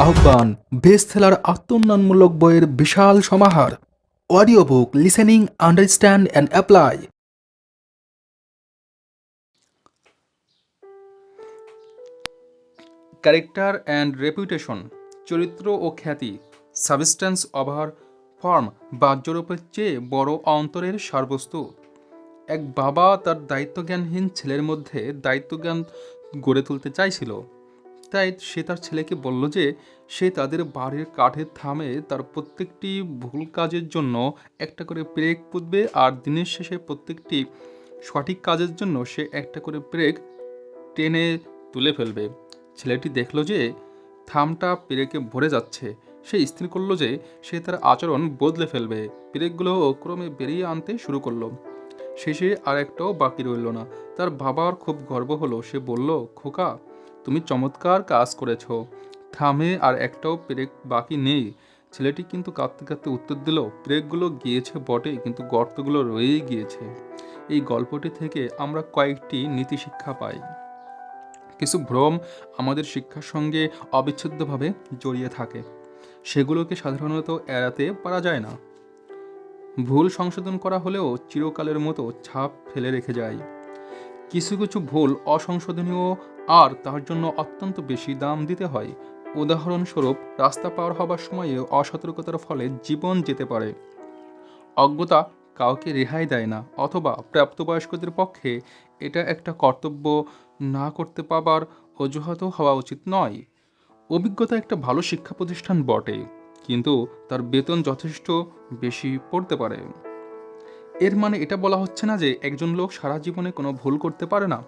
আহ্বান বেস্টসেলার আত্মোন্নয়নমূলক বইয়ের বিশাল সমাহার। Audio book listening, understand and apply. Character and reputation, চরিত্র ও খ্যাতি, সাবস্টেন্স ওভার ফর্ম, বাহ্যরূপের চেয়ে বড় অন্তরের সারবস্তু। এক বাবা তার দায়িত্বজ্ঞানহীন ছেলের মধ্যে দায়িত্বজ্ঞান গড়ে তুলতে চাইছিল। তাই সে তার ছেলেকে বলল যে সে তাদের বাড়ির কাঠের থামে তার প্রত্যেকটি ভুল কাজের জন্য একটা করে পেরেক পুঁতবে, আর দিনের শেষে প্রত্যেকটি সঠিক কাজের জন্য সে একটা করে পেরেক টেনে তুলে ফেলবে। ছেলেটি দেখল যে থামটা পেরেকে ভরে যাচ্ছে। সে স্থির করলো যে সে তার আচরণ বদলে ফেলবে। পেরেকগুলো ক্রমে বেরিয়ে আনতে শুরু করলো। শেষে আর একটাও বাকি রইল না। তার বাবার খুব গর্ব হলো। সে বলল, খোকা, তুমি চমৎকার কাজ করেছ। থামে আর একটাও পেরেক বাকি নেই। ছেলেটি কিন্তু কাঁদতে কাঁদতে উত্তর দিল, পেরেকগুলো গিয়েছে বটে, কিন্তু গর্তগুলো রয়েই গিয়েছে। এই গল্পটি থেকে আমরা কয়েকটি নীতি শিক্ষা পাই। কিছু ভ্রম আমাদের শিক্ষার সঙ্গে অবিচ্ছেদ্যভাবে জড়িয়ে থাকে, সেগুলোকে সাধারণত এড়াতে পারা যায় না। ভুল সংশোধন করা হলেও চিরকালের মতো ছাপ ফেলে রেখে যায়। কিছু কিছু ভুল অসংশোধনীয়, আর তার জন্য অত্যন্ত বেশি দাম দিতে হয়। উদাহরণস্বরূপ, রাস্তা পার হবার সময়ে অসতর্কতার ফলে জীবন যেতে পারে। অজ্ঞতা কাউকে রেহাই দেয় না, অথবা প্রাপ্তবয়স্কদের পক্ষে এটা একটা কর্তব্য না করতে পাবার অজুহাতও হওয়া উচিত নয়। অভিজ্ঞতা একটা ভালো শিক্ষা প্রতিষ্ঠান বটে, কিন্তু তার বেতন যথেষ্ট বেশি পড়তে পারে। এর মানে এটা বলা হচ্ছে না যে একজন লোক সারা জীবনে কোনো ভুল করতে পারে না।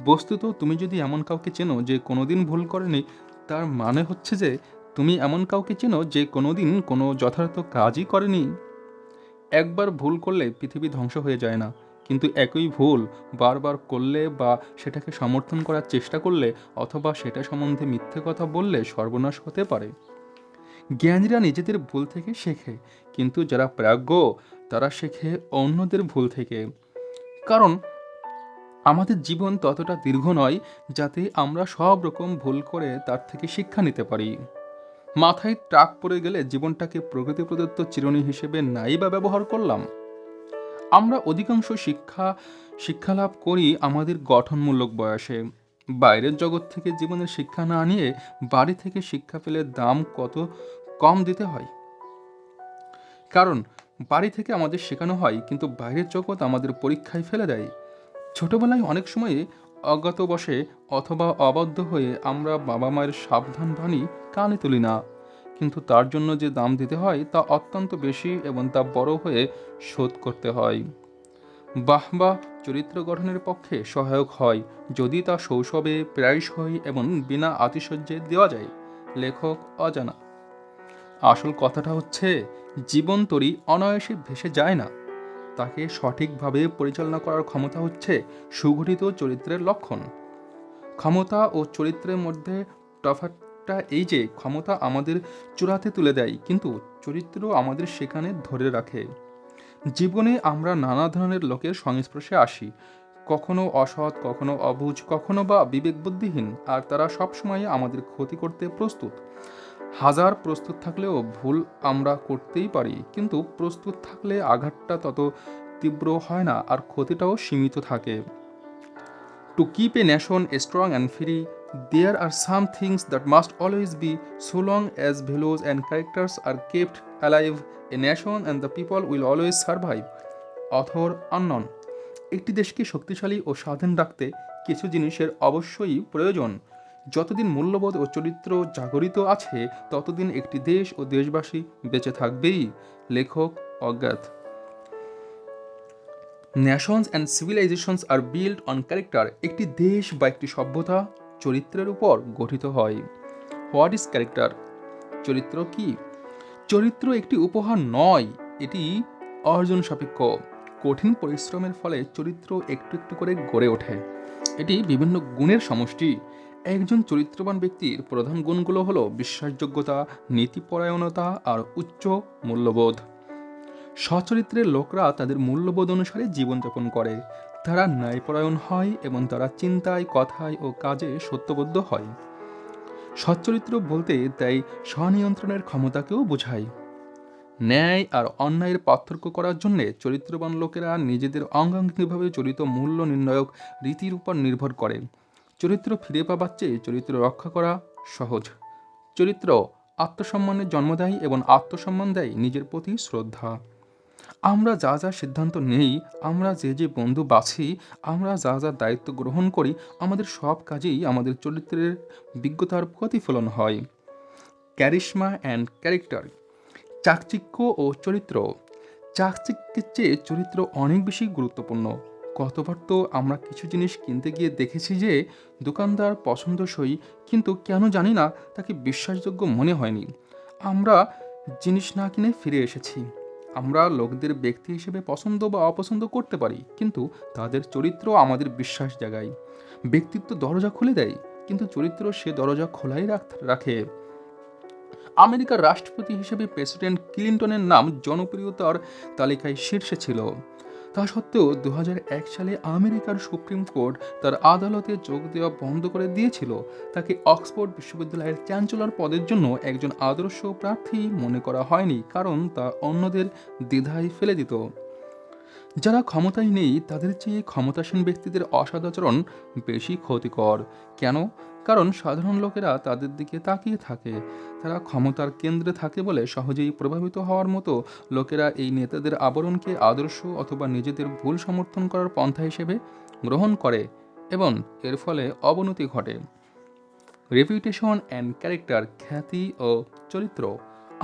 বস্তুত তুমি যদি এমন কাউকে চেনো যে কোনোদিন ভুল করেনি, তার মানে হচ্ছে যে তুমি এমন কাউকে চেনো যে কোনোদিন কোনো যথার্থ কাজই করেনি। একবার ভুল করলে পৃথিবী ধ্বংস হয়ে যায় না, কিন্তু একই ভুল বারবার করলে বা সেটাকে সমর্থন করার চেষ্টা করলে অথবা সেটা সম্বন্ধে মিথ্যে কথা বললে সর্বনাশ হতে পারে। জ্ঞানীরা নিজেদের ভুল থেকে শেখে, কিন্তু যারা প্রাজ্ঞ তারা শেখে অন্যদের ভুল থেকে। কারণ আমাদের জীবন ততটা দীর্ঘ নয় যাতে আমরা সব রকম ভুল করে তার থেকে শিক্ষা নিতে পারি। মাথায় ট্রাক পড়ে গেলে জীবনটাকে প্রকৃতি প্রদত্ত চিরুনি হিসেবে নাই বা ব্যবহার করলাম। আমরা অধিকাংশ শিক্ষা লাভ করি আমাদের গঠনমূলক বয়সে। বাইরের জগৎ থেকে জীবনের শিক্ষা না নিয়ে বাড়ি থেকে শিক্ষা পেলে দাম কত কম দিতে হয়। কারণ বাড়ি থেকে আমাদের শেখানো হয়, কিন্তু বাইরের জগৎ আমাদের পরীক্ষায় ফেলে দেয়। ছোটবেলায় অনেক সময়ে অজ্ঞাতবশে অথবা অবাধ্য হয়ে আমরা বাবা মায়ের সাবধান বাণী কানে তুলি না, কিন্তু তার জন্য যে দাম দিতে হয় তা অত্যন্ত বেশি, এবং তা বড় হয়ে শোধ করতে হয়। বাহবা চরিত্র গঠনের পক্ষে সহায়ক হয় যদি তা শৈশবে প্রায়শই এবং বিনা আতিশয্যে দেওয়া যায়। লেখক অজানা। আসল কথাটা হচ্ছে, জীবন তরি অনায়াসে ভেসে যায় না। তাকে সঠিকভাবে পরিচালনা করার ক্ষমতা হচ্ছে সুগঠিত চরিত্রের লক্ষণ। ক্ষমতা ও চরিত্রের মধ্যে তফাৎটা এই যে ক্ষমতা আমাদের চূড়াতে তুলে দেয়, কিন্তু চরিত্র আমাদের সেখানে ধরে রাখে। জীবনে আমরা নানা ধরনের লোকের সংস্পর্শে আসি, কখনো অসৎ, কখনো অবুঝ, কখনো বা বিবেকবুদ্ধিহীন, আর তারা সবসময় আমাদের ক্ষতি করতে প্রস্তুত। হাজার প্রস্তুত থাকলেও ভুল আমরা করতেই পারি, কিন্তু প্রস্তুত থাকলে আঘাতটা তত তীব্র হয় না, আর ক্ষতিটাও সীমিত থাকে। To keep a nation strong and free, there are some things that must always be. So long as values and characters are kept alive, a nation and the people will always survive. Author unknown. একটি দেশকে শক্তিশালী ও স্বাধীন রাখতে কিছু জিনিসের অবশ্যই প্রয়োজন। যতদিন মূল্যবোধ ও চরিত্র জাগরিত আছে, ততদিন একটি দেশ ও দেশবাসী বেঁচে থাকবেই। লেখক অজ্ঞাত। Nations and civilizations are build on character. একটি দেশ বা একটি সভ্যতা চরিত্রের উপর গঠিত হয়। What is character? চরিত্র কি? চরিত্র একটি উপহার নয়, এটি অর্জন সাপেক্ষ। কঠিন পরিশ্রমের ফলে চরিত্র একটু একটু করে গড়ে ওঠে। এটি বিভিন্ন গুণের সমষ্টি। একজন চরিত্রবান ব্যক্তির প্রধান গুণগুলো হলো বিশ্বাসযোগ্যতা, নীতিপরায়ণতা আর উচ্চ মূল্যবোধ। সচরিত্রের লোকরা তাদের মূল্যবোধ অনুসারে জীবনযাপন করে। তারা ন্যায়পরায়ণ হয় এবং তারা চিন্তায়, কথায় ও কাজে সত্যবদ্ধ হয়। সচ্চরিত্র বলতে তাই স্বনিয়ন্ত্রণের ক্ষমতাকেও বোঝায়। ন্যায় আর অন্যায়ের পার্থক্য করার জন্য চরিত্রবান লোকেরা নিজেদের অঙ্গাঙ্গিভাবে জড়িত মূল্য নির্ণায়ক রীতির উপর নির্ভর করে। চরিত্র ফিরে পাবার চেয়ে চরিত্র রক্ষা করা সহজ। চরিত্র আত্মসম্মানের জন্ম দেয় এবং আত্মসম্মান দেয় নিজের প্রতি শ্রদ্ধা। আমরা যা যা সিদ্ধান্ত নেই, আমরা যে যে বন্ধু বাছি, আমরা যা যা দায়িত্ব গ্রহণ করি, আমাদের সব কাজেই আমাদের চরিত্রের বিজ্ঞতার প্রতিফলন হয়। Charisma and character. চাকচিক্য ও চরিত্র। চাকচিক্যের চেয়ে চরিত্র অনেক বেশি গুরুত্বপূর্ণ। কতবার তো আমরা কিছু জিনিস কিনতে গিয়ে দেখেছি যে দোকানদার পছন্দসই, কিন্তু কেন জানি না তাকে বিশ্বাসযোগ্য মনে হয়নি। আমরা জিনিস না কিনে ফিরে এসেছি। আমরা লোকদের ব্যক্তি হিসেবে পছন্দ বা অপছন্দ করতে পারি, কিন্তু তাদের চরিত্র আমাদের বিশ্বাস জাগায়। ব্যক্তিত্ব দরজা খুলে দেয়, কিন্তু চরিত্র সে দরজা খোলাই রাখে। আমেরিকার রাষ্ট্রপতি হিসেবে প্রেসিডেন্ট ক্লিন্টনের নাম জনপ্রিয়তার তালিকায় শীর্ষে ছিল। তা সত্ত্বেও 2001 সালে আমেরিকার সুপ্রিম কোর্ট তার আদালতে যোগ দেওয়া বন্ধ করে দিয়েছিল। তাকে অক্সফোর্ড বিশ্ববিদ্যালয়ের চ্যান্সেলর পদের জন্য একজন আদর্শ প্রার্থী মনে করা হয়নি, কারণ তা অন্যদের দ্বিধায় ফেলে দিত। যারা ক্ষমতায় নেই তাদের চেয়ে ক্ষমতাসীন ব্যক্তিদের অসদাচরণ বেশি ক্ষতিকর। কেন? কারণ সাধারণ লোকেরা তাদের দিকে তাকিয়ে থাকে। তারা ক্ষমতার কেন্দ্রে থাকে বলে সহজেই প্রভাবিত হওয়ার মতো লোকেরা এই নেতাদের আবরণকে আদর্শ অথবা নিজেদের ভুল সমর্থন করার পন্থা হিসেবে গ্রহণ করে এবং এর ফলে অবনতি ঘটে। Reputation and character. খ্যাতি ও চরিত্র।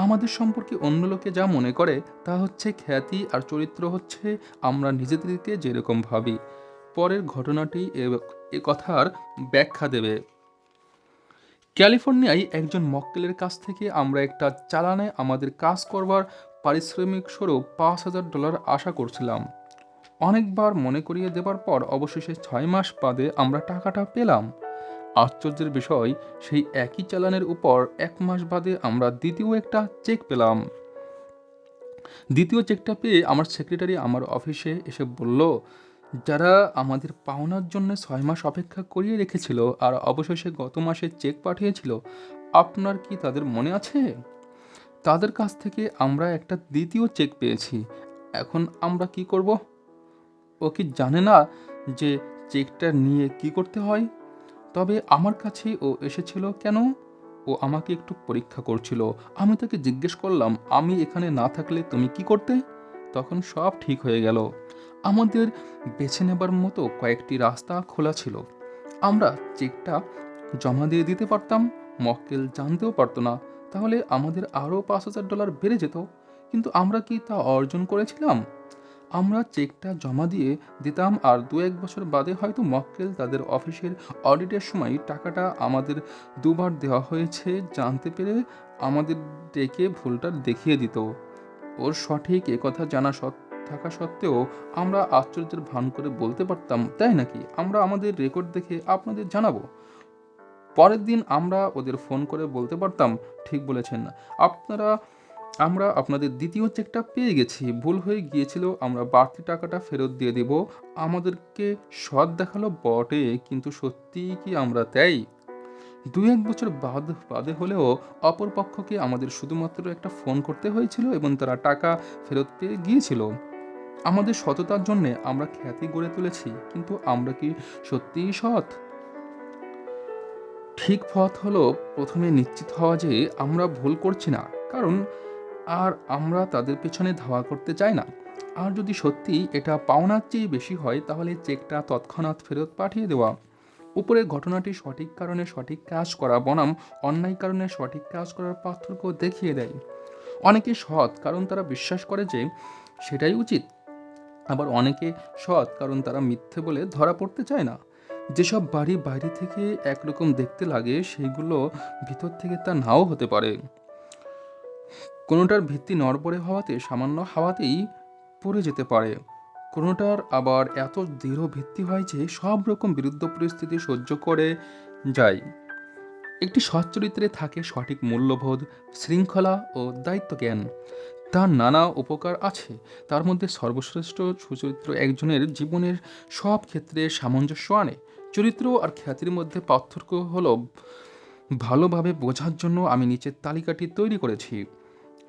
আমাদের সম্পর্কে অন্য লোকে যা মনে করে তা হচ্ছে খ্যাতি, আর চরিত্র হচ্ছে আমরা নিজেদেরকে যেরকম ভাবি। পরের ঘটনাটি এ কথার ব্যাখ্যা দেবে। ক্যালিফোর্নিয়ায় একজন মক্কেলের কাছ থেকে আমরা একটা চালানে আমাদের কাজ করবার পারিশ্রমিক স্বরূপ $5,000 আশা করছিলাম। অনেকবার মনে করিয়ে দেবার পর অবশেষে 6 মাস বাদে আমরা টাকাটা পেলাম। আশ্চর্যের বিষয়, সেই একই চালানের উপর 1 মাস বাদে আমরা দ্বিতীয় একটা চেক পেলাম। দ্বিতীয় চেকটা পেয়ে আমার সেক্রেটারি আমার অফিসে এসে বলল, যারা আমাদের পাওনার জন্য 6 মাস অপেক্ষা করিয়ে রেখেছিল আর অবশেষে গত মাসে চেক পাঠিয়েছিল, আপনার কি তাদের মনে আছে? তাদের কাছ থেকে আমরা একটা দ্বিতীয় চেক পেয়েছি। এখন আমরা কি করব? ও কি জানে না যে চেকটা নিয়ে কি করতে হয়? তবে আমার কাছে ও এসেছিল কেন? ও আমাকে একটু পরীক্ষা করছিল। আমি তাকে জিজ্ঞেস করলাম, আমি এখানে না থাকলে তুমি কি করতে? তখন সব ঠিক হয়ে গেল। আমাদের বেছে নেবার মতো কয়েকটি রাস্তা খোলা ছিল। আমরা চেকটা জমা দিয়ে দিতে পারতাম, মক্কেল জানতেও পারতো না, তাহলে আমাদের আরও $5,000 বেড়ে যেত। কিন্তু আমরা কি তা অর্জন করেছিলাম? আমরা চেকটা জমা দিয়ে দিতাম আর 2-1 বছর বাদে হয়তো মক্কেল তাদের অফিসের অডিটের সময় টাকাটা আমাদের দুবার দেওয়া হয়েছে জানতে পেরে আমাদের ডেকে ভুলটা দেখিয়ে দিত। ওর সঠিক একথা জানা থাকা সত্ত্বেও আমরা আশ্চর্যের ভান করে বলতে পারতাম, তাই নাকি, আমরা আমাদের রেকর্ড দেখে আপনাদের জানাবো। পরের দিন আমরা ওদের ফোন করে বলতে পারতাম, ঠিক বলেছেন, আমরা আপনাদের দ্বিতীয় চেকটা পেয়ে গেছি, ভুল হয়ে গিয়েছিল, আমরা বাড়তি টাকাটা ফেরত দিয়ে দিব। আমাদেরকে সৎ দেখালো বটে, কিন্তু সত্যিই কি আমরা তাই? 2-1 বছর বাদে হলেও অপর পক্ষকে আমাদের শুধুমাত্র একটা ফোন করতে হয়েছিল এবং তারা টাকা ফেরত পেয়ে গিয়েছিল। আমাদের সততার জন্য আমরা খ্যাতি গড়ে তুলেছি, কিন্তু আমরা কি সত্যিই সৎ? ঠিক পথ হলো প্রথমে নিশ্চিত হওয়া যে আমরা ভুল করছি না, কারণ আর আমরা তাদের পেছনে ধাওয়া করতে চাই না। আর যদি সত্যি এটা পাওনার চেয়ে বেশি হয় তাহলে চেকটা তৎক্ষণাৎ ফেরত পাঠিয়ে দেওয়া। উপরের ঘটনাটি সঠিক কারণে সঠিক কাজ করা বনাম অন্যায় কারণে সঠিক কাজ করার পার্থক্য দেখিয়ে দেয়। অনেকে সৎ কারণ তারা বিশ্বাস করে যে সেটাই উচিত, আবার অনেকে সৎ কারণ তারা মিথ্যে বলে ধরা পড়তে চায় না। যেসব বাড়ি বাইরে থেকে একরকম দেখতে লাগে সেইগুলো ভিতর থেকে তা নাও হতে পারে। কোনোটার ভিত্তি নড়বড়ে হওয়াতে সামান্য হাওয়াতেই পড়ে যেতে পারে, কোনোটার আবার এত দৃঢ় ভিত্তি হয় যে সব রকম বিরুদ্ধ পরিস্থিতি সহ্য করে যায়। একটি সৎ চরিত্রে থাকে সঠিক মূল্যবোধ, শৃঙ্খলা ও দায়িত্বজ্ঞান। তার নানা উপকার আছে, তার মধ্যে সর্বশ্রেষ্ঠ সুচরিত্র একজনের জীবনের সব ক্ষেত্রে সামঞ্জস্য আনে। চরিত্র আর খ্যাতির মধ্যে পার্থক্য হলো ভালোভাবে বোঝার জন্য আমি নিচের তালিকাটি তৈরি করেছি।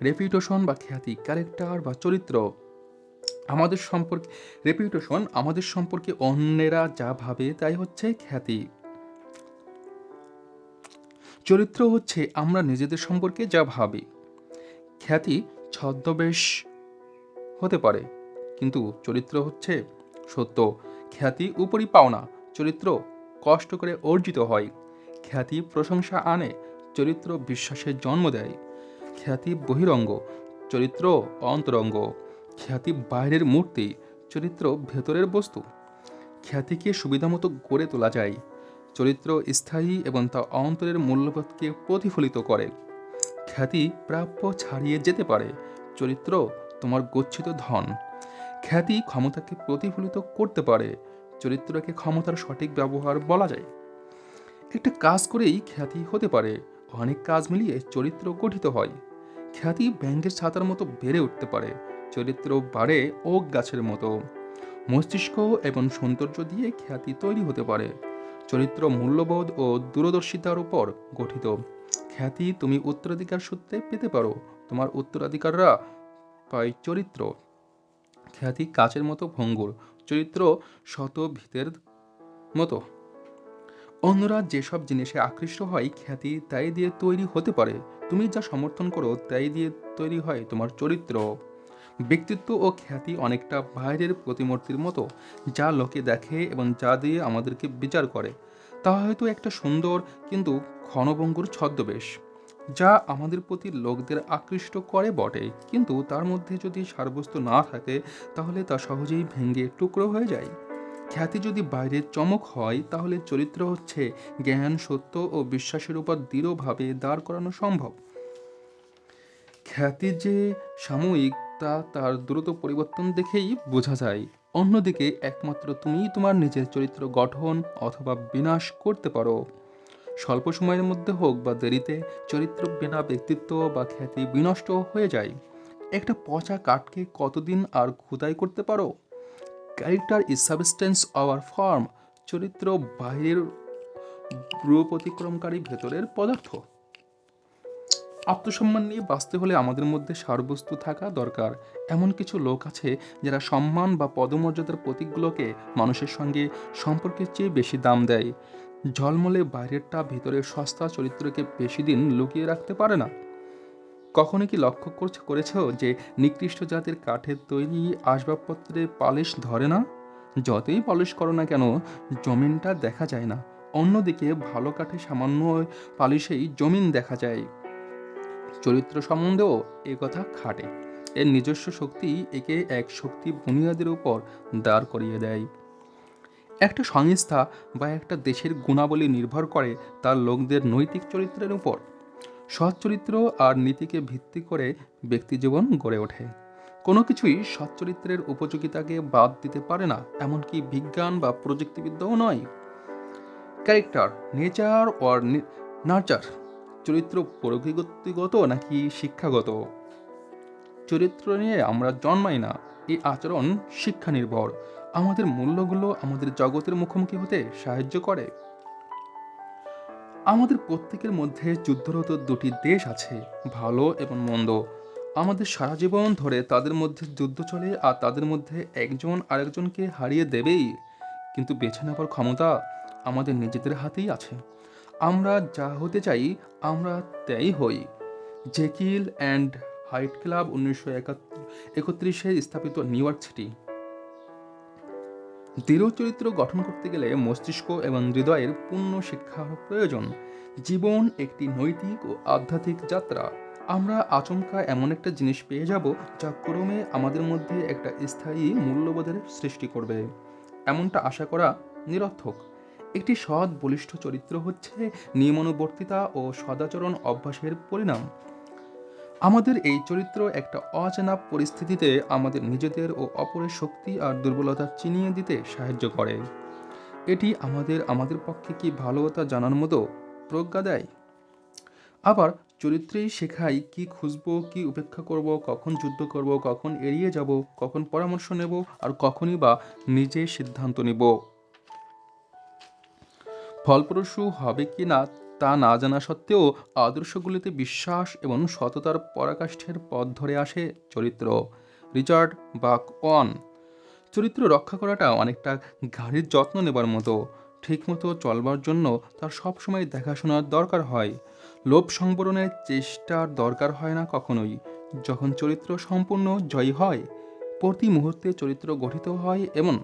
রেপুটেশন বা খ্যাতি, ক্যারেক্টার বা চরিত্র। আমাদের সম্পর্কে রেপুটেশন আমাদের সম্পর্কে অন্যেরা যা ভাবে তাই হচ্ছে খ্যাতি। চরিত্র হচ্ছে আমরা নিজেদের সম্পর্কে যা ভাবি। খ্যাতি ছদ্মবেশ হতে পারে, কিন্তু চরিত্র হচ্ছে সত্য। খ্যাতি উপরি পাওনা, চরিত্র কষ্ট করে অর্জিত হয়। খ্যাতি প্রশংসা আনে, চরিত্র বিশ্বাসের জন্ম দেয়। খ্যাতি বহিরঙ্গ, চরিত্র অন্তরঙ্গ। খ্যাতি বাইরের মূর্তি, চরিত্র ভেতরের বস্তু। খ্যাতিকে সুবিধামতো গড়ে তোলা যায়, চরিত্র স্থায়ী এবং তা অন্তরের মূল্যবোধকে প্রতিফলিত করে। খ্যাতি প্রাপ্য ছাড়িয়ে যেতে পারে, চরিত্র তোমার গচ্ছিত ধন। খ্যাতি ক্ষমতাকে প্রতিফলিত করতে পারে, চরিত্রকে ক্ষমতার সঠিক ব্যবহার বলা যায়। একটা কাজ করেই খ্যাতি হতে পারে, অনেক কাজ মিলিয়ে চরিত্র গঠিত হয়। খ্যাতি ব্যাঙের ছাতার মতো বেড়ে উঠতে পারে, চরিত্র বাড়ে ওক গাছের মতো। মস্তিষ্ক এবং সৌন্দর্য দিয়ে খ্যাতি তৈরি হতে পারে, চরিত্র মূল্যবোধ ও দূরদর্শিতার উপর গঠিত। খ্যাতি তুমি উত্তরাধিকার সূত্রে পেতে পারো, তোমার উত্তরাধিকাররা পায় চরিত্র। খ্যাতি কাচের মতো ভঙ্গুর, চরিত্র শত ভিতের মতো। অন্যরা যেসব জিনিসে আকৃষ্ট হয় খ্যাতি তাই দিয়ে তৈরি হতে পারে, তুমি যা সমর্থন করো তাই দিয়ে তৈরি হয় তোমার চরিত্র। ব্যক্তিত্ব ও খ্যাতি অনেকটা বাইরের প্রতিমূর্তির মতো, যা লোকে দেখে এবং যা দিয়ে আমাদেরকে বিচার করে। তা হয়তো একটা সুন্দর কিন্তু ক্ষণভঙ্গুর ছদ্মবেশ, যা আমাদের প্রতি লোকদের আকৃষ্ট করে বটে, কিন্তু তার মধ্যে যদি সারবস্তু না থাকে তাহলে তা সহজেই ভেঙে টুকরো হয়ে যায়। খ্যাতি যদি বাইরের চমক হয় তাহলে চরিত্র হচ্ছে জ্ঞান, সত্য ও বিশ্বাসের উপর দৃঢ়ভাবে দাঁড় করানো সম্ভব। খ্যাতি যে সাময়িক তা তার দ্রুত পরিবর্তন দেখেই বোঝা যায়। অন্যদিকে একমাত্র তুমিই তোমার নিজের চরিত্র গঠন অথবা বিনাশ করতে পারো। স্বল্প সময়ের মধ্যে হোক বা দেরিতে, চরিত্র বিনা ব্যক্তিত্ব বা খ্যাতি বিনষ্ট হয়ে যায়। একটা পচা কাঠকে কতদিন আর খোদাই করতে পারো? Character is substance our form. চরিত্র বাইরের রূপ অতিক্রমকারী ভেতরের পদার্থ। আত্মসম্মান নিয়ে বাঁচতে হলে আমাদের মধ্যে সারবস্তু থাকা দরকার। এমন কিছু লোক আছে যারা সম্মান বা পদমর্যাদার প্রতীকগুলোকে মানুষের সঙ্গে সম্পর্কের চেয়ে বেশি দাম দেয়। ঝলমলে বাইরেরটা ভিতরের সস্তা চরিত্রকে বেশি দিন লুকিয়ে রাখতে পারে না। কখনো কি লক্ষ্য করেছ যে নিকৃষ্ট জাতের কাঠের তৈরি আসবাবপত্রে পালিশ ধরে না? যতই পলিশ করো না কেন, জমিনটা দেখা যায় না। অন্যদিকে ভালো কাঠে সামান্য পালিশেই জমিন দেখা যায়। চরিত্র সম্বন্ধেও এ কথা খাটে। এর নিজস্ব শক্তি একে এক শক্তি বুনিয়াদের উপর দাঁড় করিয়ে দেয়। একটা সংস্থা বা একটা দেশের গুণাবলী নির্ভর করে তার লোকদের নৈতিক চরিত্রের উপর। সৎ চরিত্র আর নীতিকে ভিত্তি করে ব্যক্তিজীবন গড়ে ওঠে। কোনো কিছুই সৎ চরিত্রের উপযোগিতাকে বাদ দিতে পারে না, এমনকি বিজ্ঞান বা প্রযুক্তিবিদ্যাও নয়। Character, nature or nurture. চরিত্র প্রকৃতিগত নাকি শিক্ষাগত? চরিত্র নিয়ে আমরা জন্মাই না, এই আচরণ শিক্ষা নির্ভর। আমাদের মূল্যগুলো আমাদের জগতের মুখোমুখি হতে সাহায্য করে। আমাদের প্রত্যেকের মধ্যে যুদ্ধরত দুটি দেশ আছে, ভালো এবং মন্দ। আমাদের সারা জীবন ধরে তাদের মধ্যে যুদ্ধ চলে আর তাদের মধ্যে একজন আরেকজনকে হারিয়ে দেবেই, কিন্তু বেছে নেবার ক্ষমতা আমাদের নিজেদের হাতেই আছে। আমরা যা হতে চাই আমরা তাই হই। জেকিল অ্যান্ড হাইড ক্লাব, 1931 স্থাপিত নিউ ইয়র্ক সিটি। দৃঢ় চরিত্র গঠন করতে গেলে মস্তিষ্ক এবং হৃদয়ের পূর্ণ শিক্ষা প্রয়োজন। জীবন একটি নৈতিক ও আধ্যাত্মিক যাত্রা। আমরা আচমকা এমন একটা জিনিস পেয়ে যাব যা ক্রমে আমাদের মধ্যে একটা স্থায়ী মূল্যবোধের সৃষ্টি করবে। এমনটা আশা করা নিরর্থক। একটি সৎ বলিষ্ঠ চরিত্র হচ্ছে নিয়মানুবর্তিতা ও সদাচরণ অভ্যাসের পরিণাম। আমাদের এই চরিত্র একটা অচেনা পরিস্থিতিতে আমাদের নিজেদের ও অপরের শক্তি আর দুর্বলতা চিনিয়ে দিতে সাহায্য করে। এটি আমাদের পক্ষে কি ভালো তা জানার মতো প্রজ্ঞা দেয়। আবার চরিত্রেই শেখাই কি খুঁজবো, কি উপেক্ষা করব, কখন যুদ্ধ করব, কখন এড়িয়ে যাব, কখন পরামর্শ নেব আর কখনই বা নিজে সিদ্ধান্ত নেব। ফলপ্রসূ হবে কি না তা না জানা সত্ত্বেও আদর্শগুলিতে বিশ্বাস এবং সততার পরাকাষ্ঠের পথ ধরে আসে চরিত্র। রিচার্ড বাক ওয়ান। চরিত্র রক্ষা করাটা অনেকটা গাড়ির যত্ন নেবার মতো। ঠিকমতো চলবার জন্য তার সবসময় দেখাশোনার দরকার হয়। লোভ সংবরণের চেষ্টার দরকার হয় না কখনোই। যখন চরিত্র সম্পূর্ণ জয়ী হয়, প্রতি মুহূর্তে চরিত্র গঠিত হয় এবং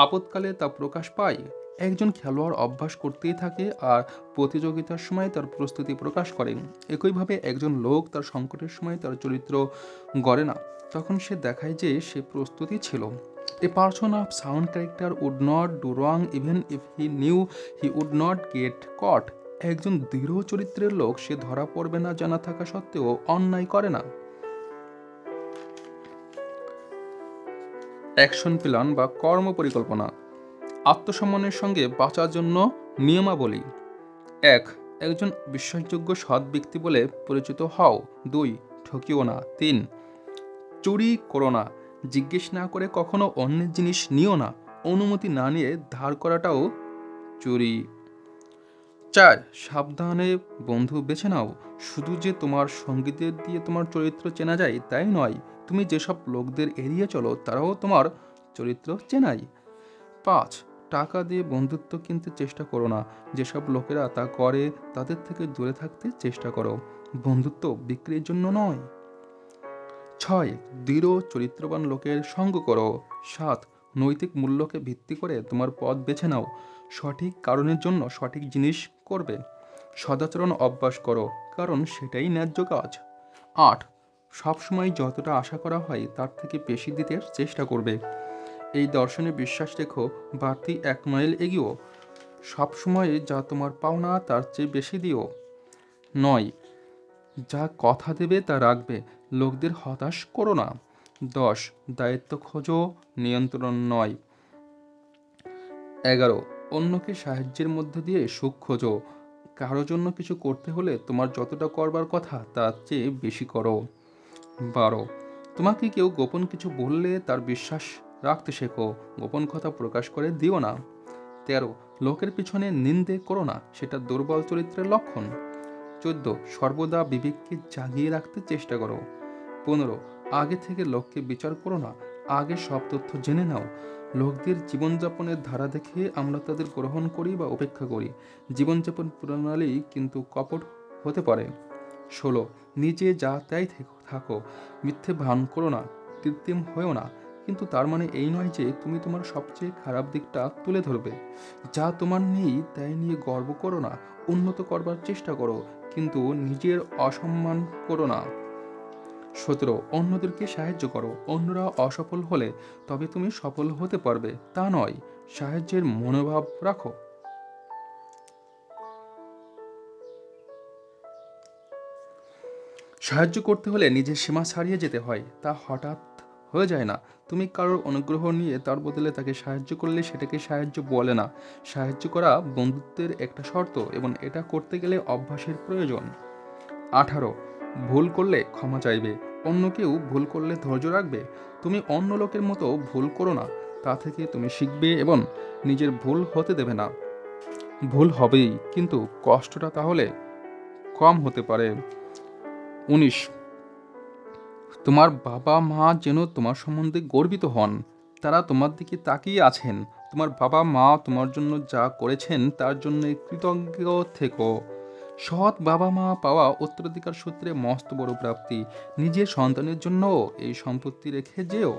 আপৎকালে তা প্রকাশ পায়। একজন খেলোয়াড় অভ্যাস করতেই থাকে আর প্রতিযোগিতার সময় তার প্রস্তুতি প্রকাশ করে। একইভাবে একজন লোক তার সংকটের সময় তার চরিত্র গড়ে না, তখন সে দেখায় যে সে প্রস্তুতি ছিল। A person of sound character would not do wrong even if he knew he would not get caught. একজন দৃঢ় চরিত্রের লোক সে ধরা পড়বে না জানা থাকা সত্ত্বেও অন্যায় করে না। অ্যাকশন প্ল্যান বা কর্ম পরিকল্পনা। আত্মসম্মানের সঙ্গে বাঁচার জন্য নিয়মাবলী। 1. একজন বিশ্বাসযোগ্য সৎ ব্যক্তি বলে পরিচিত হও। 2. ঠকিও না। 3. চুরি করো না। জিজ্ঞেস না করে কখনো অন্যের জিনিস নিও না। অনুমতি না নিয়ে ধার করাটাও চুরি। 4. সাবধানে বন্ধু বেছে নাও। শুধু যে তোমার সঙ্গীদের দিয়ে তোমার চরিত্র চেনা যায় তাই নয়, তুমি যেসব লোকদের এড়িয়ে চলো তারাও তোমার চরিত্র চেনায়। 5. টাকা দিয়ে বন্ধুত্ব কিনতে চেষ্টা করো না। যেসব লোকেরা তা করে তাদের থেকে দূরে থাকতে চেষ্টা করো। বন্ধুত্ব বিক্রির জন্য নয়। 6. দৃঢ় চরিত্রবান লোকের সঙ্গ করো। 7. নৈতিক মূল্যকে ভিত্তি করে তোমার পথ বেছে নাও। সঠিক কারণের জন্য সঠিক জিনিস করবে। সদাচরণ অভ্যাস করো, কারণ সেটাই ন্যায্য কাজ। 8. সবসময় যতটা আশা করা হয় তার থেকে বেশি দিতে চেষ্টা করবে। এই দর্শনে বিশ্বাস রেখো, বাড়তি 1 মাইল এগিয়েও সবসময় যা তোমার পাওনা তার চেয়ে বেশি দিও। 9. যা কথা দেবে তা রাখবে, লোকদের হতাশ করো না। 10. দায়িত্ব খোঁজো, নিয়ন্ত্রণ নয়। 11. অন্যকে সাহায্যের মধ্যে দিয়ে সুখ খোঁজো। কারো জন্য কিছু করতে হলে তোমার যতটা করবার কথা তার চেয়ে বেশি করো। 12. তোমাকে কেউ গোপন কিছু বললে তার বিশ্বাস রাখতে শেখো, গোপন কথা প্রকাশ করে দিও না। 13. লোকের পিছনে নিন্দে করো না, সেটা দুর্বল চরিত্রের লক্ষণ। 14. সর্বদা বিবেককে জাগিয়ে রাখতে চেষ্টা করো। 15. আগে থেকে লোককে বিচার করো না, আগে সব তথ্য জেনে নাও। লোকদের জীবনযাপনের ধারা দেখে আমরা তাদের গ্রহণ করি বা উপেক্ষা করি। জীবনযাপন প্রণালী কিন্তু কপট হতে পারে। 16. নিজে যা তাই থাকো, মিথ্যে ভান করো না, কৃত্রিম হয়েও না। কিন্তু তার মানে এই নয় যে তুমি তোমার সবচেয়ে খারাপ দিকটা তুলে ধরবে। যা তোমার নেই তাই নিয়ে গর্ব করো না, উন্নত করবার চেষ্টা করো, কিন্তু নিজের অসম্মান করো না। 17. অন্যদেরকে সাহায্য করো। অন্যরা অসফল হলে তবে তুমি সফল হতে পারবে তা নয়, সাহায্যের মনোভাব রাখো। সাহায্য করতে হলে নিজের সীমা ছাড়িয়ে যেতে হয়, তা হঠাৎ হয়ে যায় না। তুমি কারোর অনুগ্রহ নিয়ে তার বদলে তাকে সাহায্য করলে সেটাকে সাহায্য বলে না। সাহায্য করা বন্ধুত্বের একটা শর্ত এবং এটা করতে গেলে অভ্যাসের প্রয়োজন। 18. ভুল করলে ক্ষমা চাইবে। অন্য কেউ ভুল করলে ধৈর্য রাখবে। তুমি অন্য লোকের মতো ভুল করো না, তা থেকে তুমি শিখবে এবং নিজের ভুল হতে দেবে না। ভুল হবেই, কিন্তু কষ্টটা তাহলে কম হতে পারে। 19. তোমার বাবা মা যেন তোমার সম্বন্ধে গর্বিত হন। তারা তোমার দিকে তাকিয়ে আছেন। তোমার বাবা মা তোমার জন্য যা করেছেন তার জন্য কৃতজ্ঞ থেকো। সৎ বাবা মা পাওয়া উত্তরাধিকার সূত্রে মস্ত বড় প্রাপ্তি। নিজের সন্তানের জন্যও এই সম্পত্তি রেখে যেও।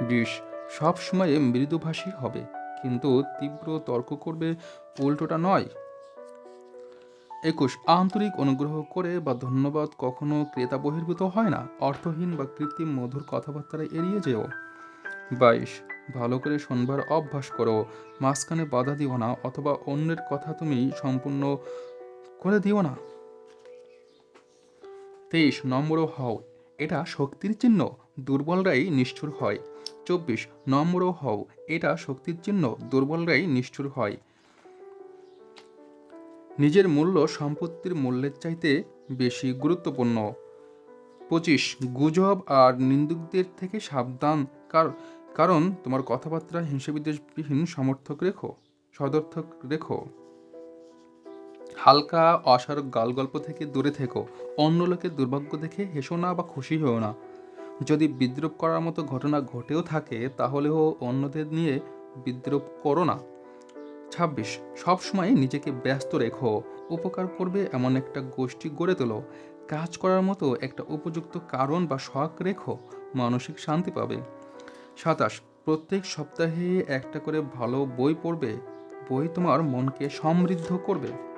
20. সব সময় মৃদুভাষী হবে, কিন্তু তীব্র তর্ক করবে, উল্টোটা নয়। 21. আন্তরিক অনুগ্রহ করে বা ধন্যবাদ কখনো ক্রেতা বহির্ভূত হয় না। অর্থহীন বা কৃত্রিম মধুর কথাবার্তা এড়িয়ে যেও। 22. ভালো করে শোনবার অভ্যাস করো, মাঝখানে বাধা দিও না, অথবা অন্যের কথা তুমি সম্পূর্ণ করে দিও না। 23. নম্র হও, এটা শক্তির চিহ্ন, দুর্বলরাই নিষ্ঠুর হয়। 24. নম্র হও, এটা শক্তির চিহ্ন, দুর্বলরাই নিষ্ঠুর হয়। নিজের মূল্য সম্পত্তির মূল্যের চাইতে বেশি গুরুত্বপূর্ণ। 25. গুজব আর নিন্দুকদের থেকে সাবধান, কারণ তোমার কথাবার্তা হিংসাবিদ্বেষবিহীন সদর্থক রেখো। হালকা অসারক গালগল্প থেকে দূরে থেকো। অন্য লোকের দুর্ভাগ্য দেখে হেসো না বা খুশি হও না। যদি বিদ্রূপ করার মতো ঘটনা ঘটেও থাকে তাহলেও অন্যদের নিয়ে বিদ্রূপ করো না। ২৬, সবসময় নিজেকে ব্যস্ত রেখো। উপকার করবে এমন একটা গোষ্ঠী গড়ে তোলো। কাজ করার মতো একটা উপযুক্ত কারণ বা শখ রেখো, মানসিক শান্তি পাবে। ২৭, প্রত্যেক সপ্তাহে একটা করে ভালো বই পড়বে। বই তোমার মনকে সমৃদ্ধ করবে।